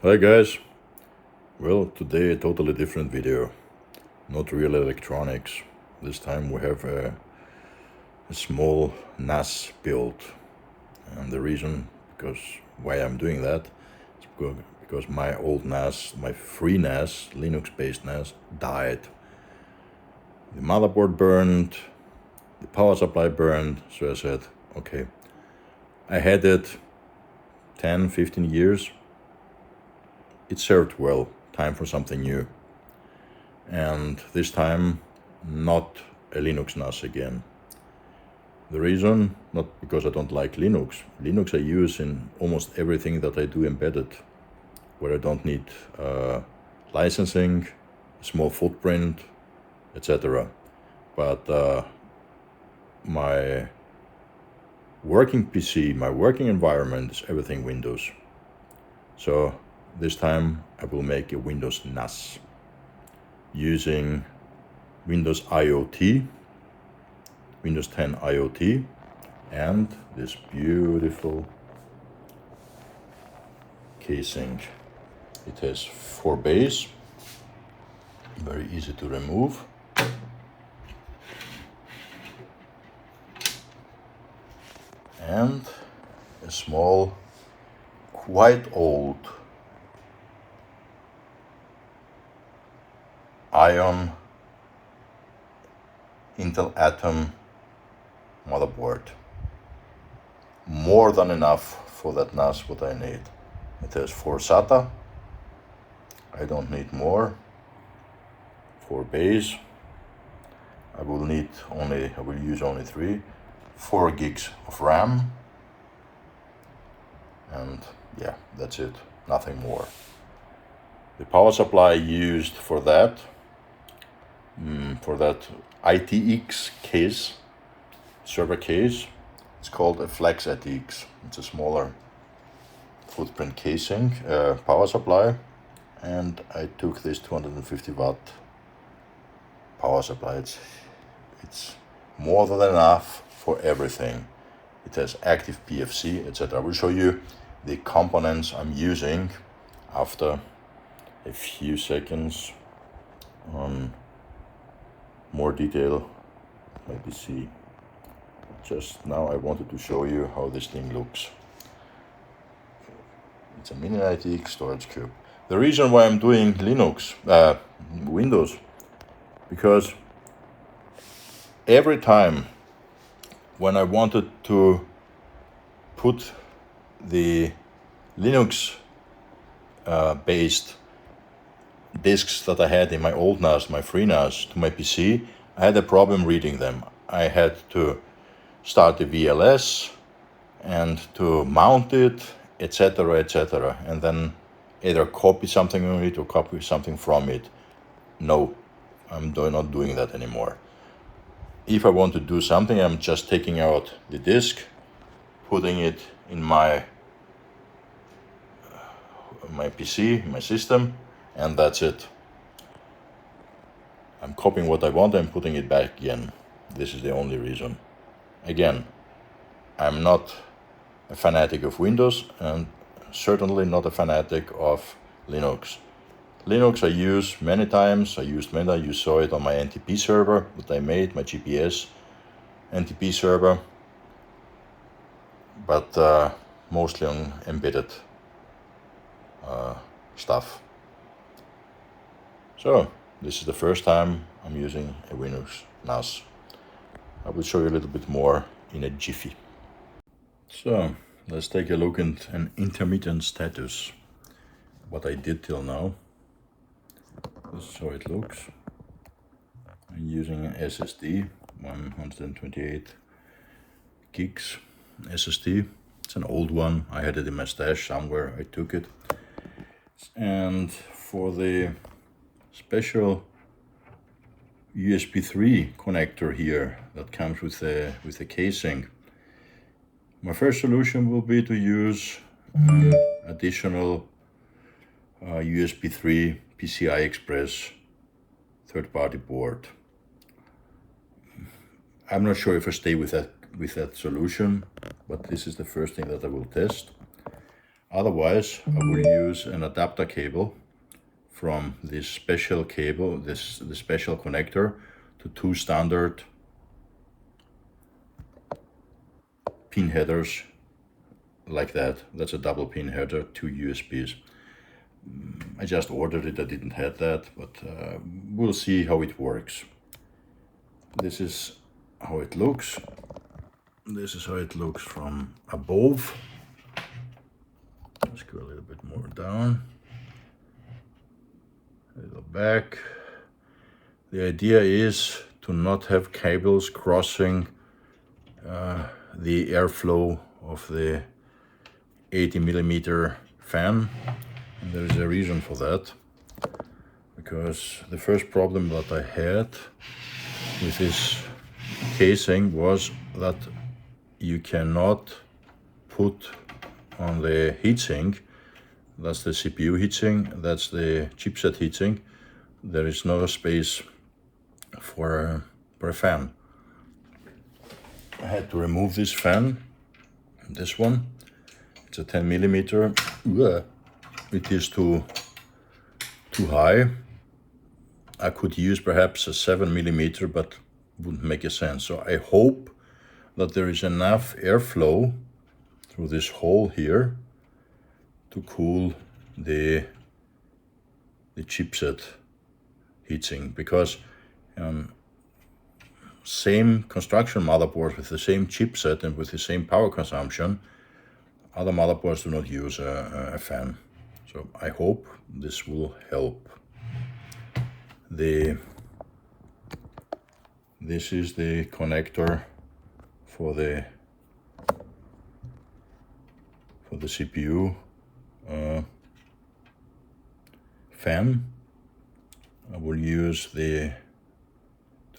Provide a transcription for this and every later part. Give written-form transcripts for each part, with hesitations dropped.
Hi guys, well today a totally different video, not real electronics. This time we have a small NAS built, and the reason why I'm doing that is because my old NAS, my FREENAS, Linux-based NAS, died. The motherboard burned, the power supply burned, so I said, okay, I had it 10-15 years. It served well, time for something new. And this time, not a Linux NAS again. The reason, not because I don't like Linux. Linux I use in almost everything that I do embedded, where I don't need licensing, small footprint, etc. But my working PC, my working environment is everything Windows. So this time I will make a Windows NAS using Windows IoT, Windows 10 IoT, and this beautiful casing. It has 4 bays, very easy to remove. And a small, quite old Ion Intel Atom motherboard. More than enough for that NAS what I need. It has 4 SATA. I don't need more. 4 bays. I will use only 3. 4 gigs of RAM. And yeah, that's it. Nothing more. The power supply used for that ITX case, server case, it's called a Flex ITX. It's a smaller footprint casing, power supply, and I took this 250 watt power supply. It's more than enough for everything. It has active PFC, etc. I will show you the components I'm using after a few seconds on more detail. Maybe see. Just now I wanted to show you how this thing looks. It's a mini ITX storage cube. The reason why I'm doing Windows, because every time when I wanted to put the Linux based disks that I had in my old NAS, my FreeNAS, to my PC, I had a problem reading them. I had to start the VLS and to mount it, etc., etc., and then either copy something on it or copy something from it. No, I'm not doing that anymore. If I want to do something, I'm just taking out the disk, putting it in my PC, my system, and that's it. I'm copying what I want and putting it back again. This is the only reason. Again, I'm not a fanatic of Windows and certainly not a fanatic of Linux. Linux I use many times. You saw it on my NTP server that I made, my GPS NTP server, but mostly on embedded stuff. So this is the first time I'm using a Windows NAS. I will show you a little bit more in a jiffy. So let's take a look at an intermittent status. What I did till now. This is how it looks. I'm using an SSD, 128 gigs SSD. It's an old one. I had it in my stash somewhere. I took it. And for the special USB 3 connector here that comes with the casing, my first solution will be to use an additional USB 3 PCI Express third-party board. I'm not sure if I stay with that solution, but this is the first thing that I will test. Otherwise, I will use an adapter cable from this special cable, the special connector, to two standard pin headers like that. That's a double pin header, two USBs. I just ordered it, I didn't have that, but we'll see how it works. This is how it looks. This is how it looks from above. Let's go a little bit more down. A little back. The idea is to not have cables crossing the airflow of the 80mm fan. And there is a reason for that, because the first problem that I had with this casing was that you cannot put on the heatsink, that's the CPU heatsink, that's the chipset heatsink, there is no space for a fan. I had to remove this fan, this one. It's a 10mm. It is too high. I could use perhaps a 7mm, but wouldn't make a sense. So I hope that there is enough airflow through this hole here to cool the chipset heatsink, because same construction motherboard with the same chipset and with the same power consumption, other motherboards do not use a fan. So I hope this will help. This is the connector for the CPU fan. I will use to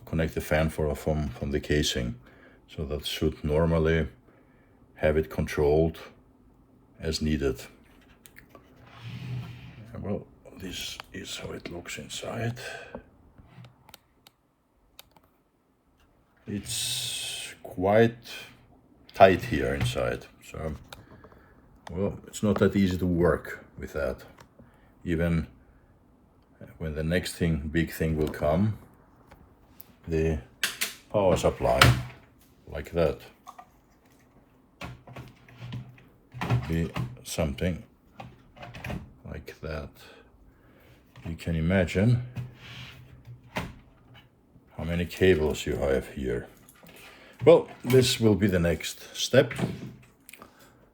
connect the fan from the casing. So that should normally have it controlled as needed. Well, this is how it looks inside. It's quite tight here inside, so well, it's not that easy to work with that. Even when the next big thing will come, the power supply, like that, be something like that. You can imagine how many cables you have here. Well, this will be the next step.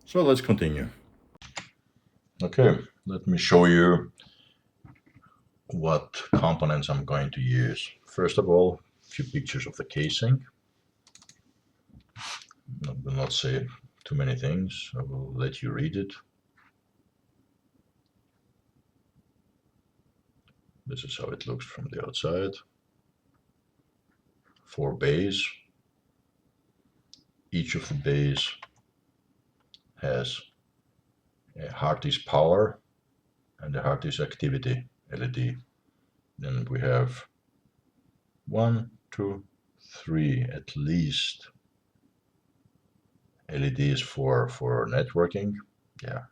So let's continue. Okay, let me show you what components I'm going to use. First of all, a few pictures of the casing. I will not say too many things, I will let you read it. This is how it looks from the outside. 4 bays. Each of the bays has a hard disk power and a hard disk activity LED. Then we have 1, 2, 3 at least LEDs for networking. Yeah,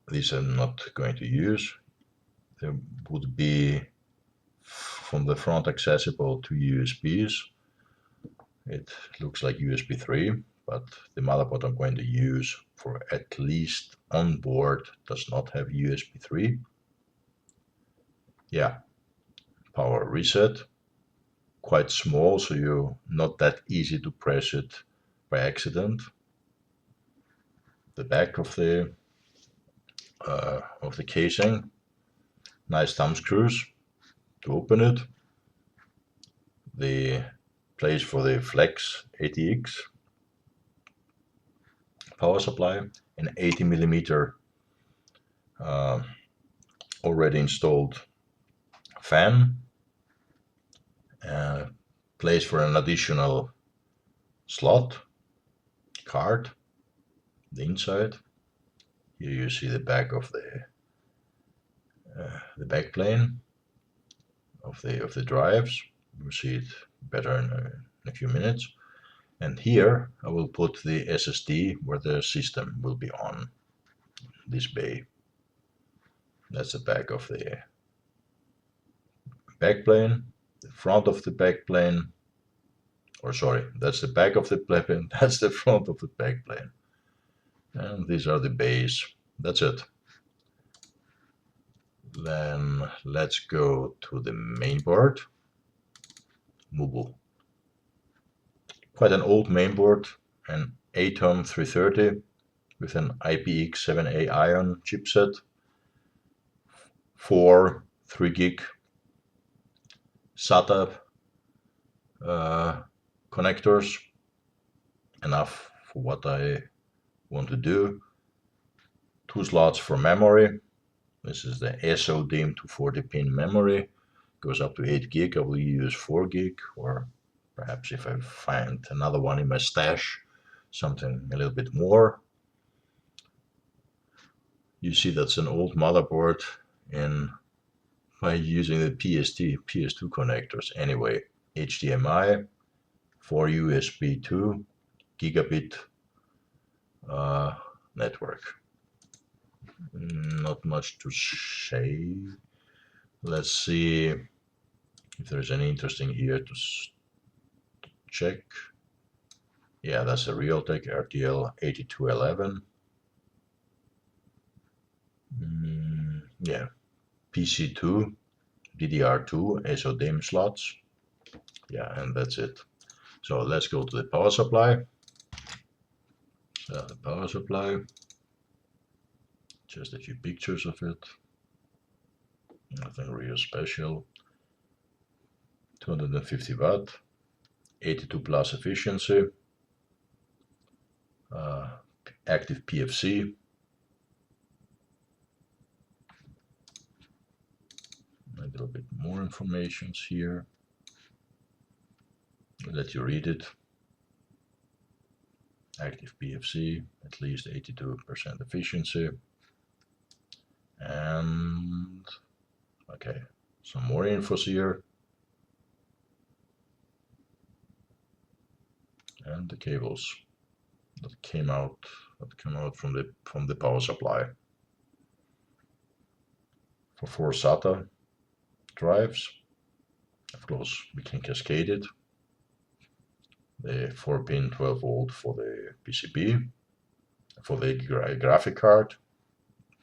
these I'm not going to use. There would be from the front accessible to USBs. It looks like USB 3, but the motherboard I'm going to use for at least on board does not have USB 3. Yeah, power reset, quite small, so you're not that easy to press it by accident. The back of the casing, nice thumb screws to open it. The place for the Flex ATX power supply, an 80mm already installed fan, place for an additional slot, card, the inside. Here you see the back of the back plane of the drives. You'll see it better in a few minutes. And here I will put the SSD where the system will be on this bay. That's the back of the backplane, the front of the backplane, or sorry, that's the back of the backplane, that's the front of the backplane. And these are the bays. That's it. Then let's go to the main board. Mobile. Quite an old mainboard, an Atom 330 with an IPX7A ion chipset, 4 3 gig SATA connectors, enough for what I want to do. 2 slots for memory. This is the SODIMM 240 pin memory. Goes up to 8 gig. I will use 4 gig, or perhaps if I find another one in my stash, something a little bit more. You see that's an old motherboard by using the PS2 connectors. Anyway, HDMI, 4 USB 2, gigabit network. Not much to say. Let's see if there's any interesting here to check. Yeah, that's a Realtek RTL 8211. Yeah, PC2, DDR2, SODIMM slots. Yeah, and that's it. So let's go to the power supply. So the power supply, just a few pictures of it. Nothing real special. 250 watt, 82 plus efficiency, active PFC. A little bit more information here. I'll let you read it. Active PFC, at least 82% efficiency. And okay, some more infos here. And the cables that came out from the power supply. For 4 SATA drives. Of course, we can cascade it. The 4-pin 12 volt for the PCB, for the graphic card,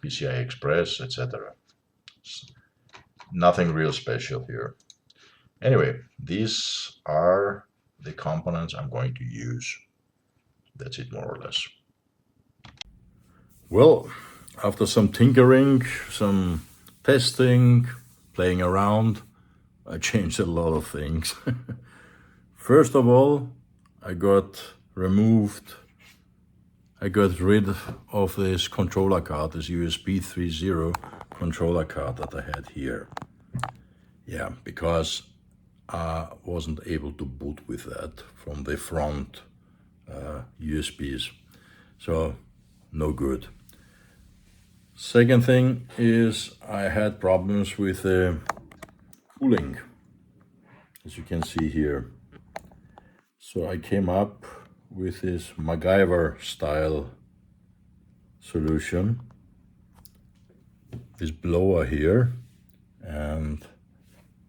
PCI Express, etc. Nothing real special here. Anyway, these are the components I'm going to use. That's it, more or less. Well, after some tinkering, some testing, playing around, I changed a lot of things. First of all, I got rid of this controller card, this USB 3.0 controller card that I had here. Yeah, because I wasn't able to boot with that from the front USBs. So, no good. Second thing is I had problems with the cooling, as you can see here. So I came up with this MacGyver style solution, this blower here and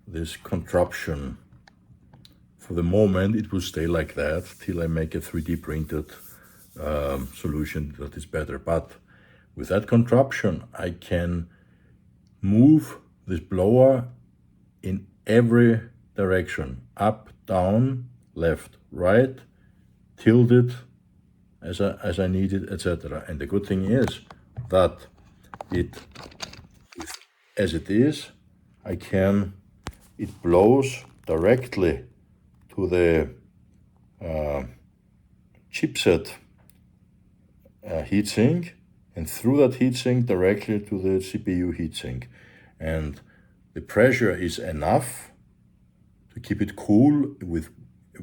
this contraption. For the moment it will stay like that till I make a 3D printed solution that is better. But with that contraption I can move this blower in every direction, up, down, left, right, tilted as I need it, etc. And the good thing is that as it is, it blows directly to the chipset heatsink, and through that heatsink directly to the CPU heatsink. And the pressure is enough to keep it cool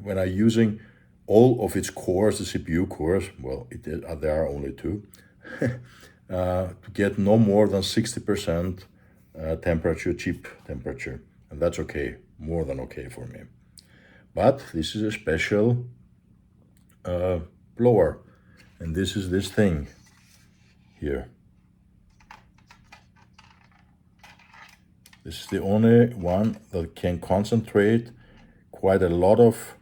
when I'm using all of its cores, the CPU cores, well, there are only 2, to get no more than 60% temperature, chip temperature. And that's okay, more than okay for me. But this is a special blower. And this is this thing here. This is the only one that can concentrate quite a lot of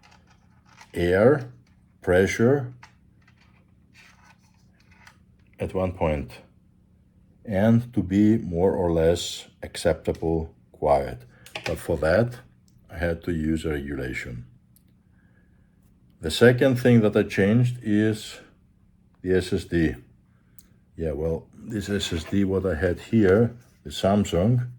air, pressure at one point, and to be more or less acceptable quiet. But for that, I had to use a regulation. The second thing that I changed is the SSD. Yeah, well, this SSD, what I had here, the Samsung,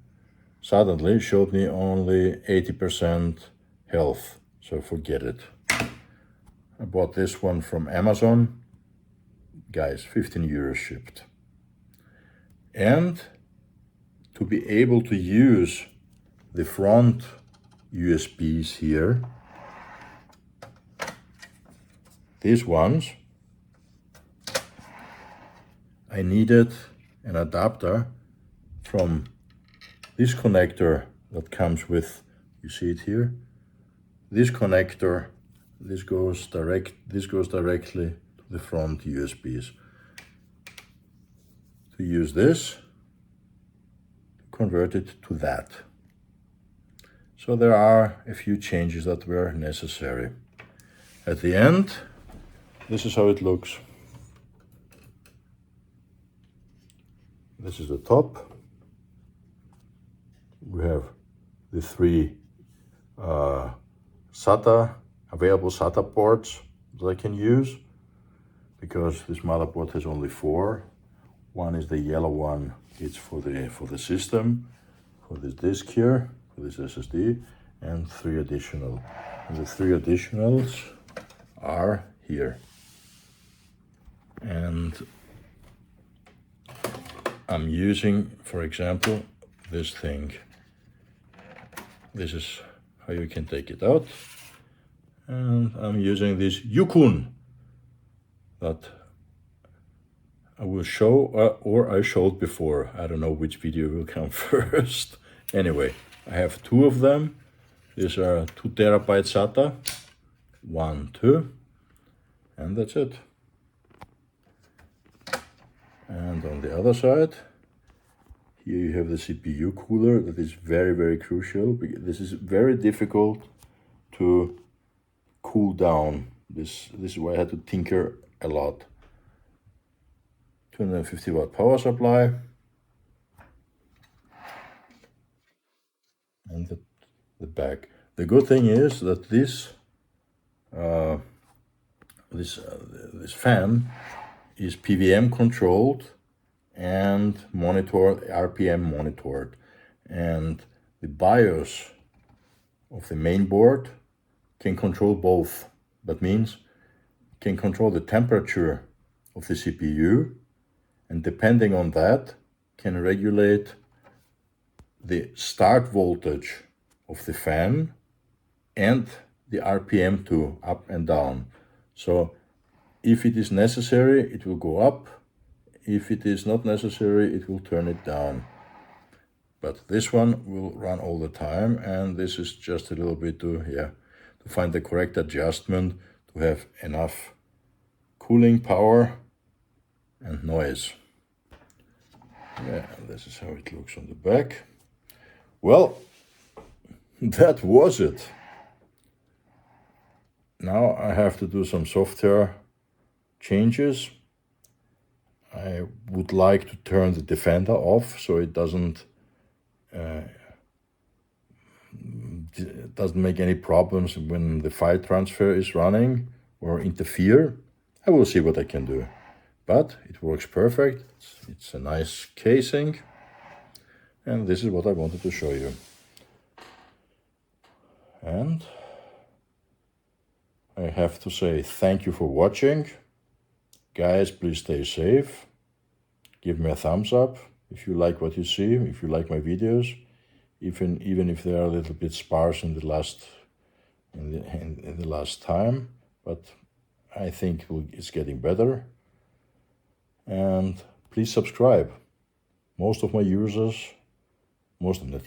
suddenly showed me only 80% health, so forget it. I bought this one from Amazon. Guys, 15 euros shipped. And to be able to use the front USBs here, these ones, I needed an adapter from this connector that comes with, you see it here, this connector, this goes directly to the front USBs. To use this, convert it to that. So there are a few changes that were necessary. At the end, this is how it looks. This is the top. We have the three available SATA ports that I can use, because this motherboard has only 4. One is the yellow one, it's for the system, for this disk here, for this SSD, and 3 additional. And the 3 additionals are here. And I'm using, for example, this thing. This is how you can take it out. And I'm using this Yukon that I will show, or I showed before. I don't know which video will come first. Anyway, I have 2 of them. These are 2 terabyte SATA. 1, 2, and that's it. And on the other side, here you have the CPU cooler. That is very, very crucial. This is very difficult to cool down. This is why I had to tinker a lot. 250 watt power supply. And the back. The good thing is that this fan is PWM controlled and monitored, RPM monitored. And the BIOS of the main board can control both. That means can control the temperature of the CPU, and depending on that can regulate the start voltage of the fan and the RPM too, up and down. So if it is necessary, it will go up. If it is not necessary, it will turn it down. But this one will run all the time, and this is just a little bit to find the correct adjustment to have enough cooling power and noise. Yeah, this is how it looks on the back. Well, that was it. Now I have to do some software changes. I would like to turn the Defender off so it doesn't make any problems when the file transfer is running or interfere. I will see what I can do. But it works perfect. It's a nice casing. And this is what I wanted to show you. And I have to say thank you for watching. Guys, please stay safe. Give me a thumbs up if you like what you see, if you like my videos, even if they are a little bit sparse in the last time, but I think it's getting better. And please subscribe. Most of my users, most of my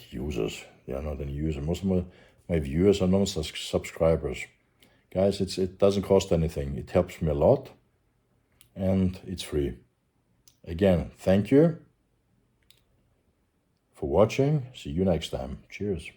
viewers are not subscribers. Guys, it doesn't cost anything. It helps me a lot, and it's free. Again, thank you for watching. See you next time. Cheers.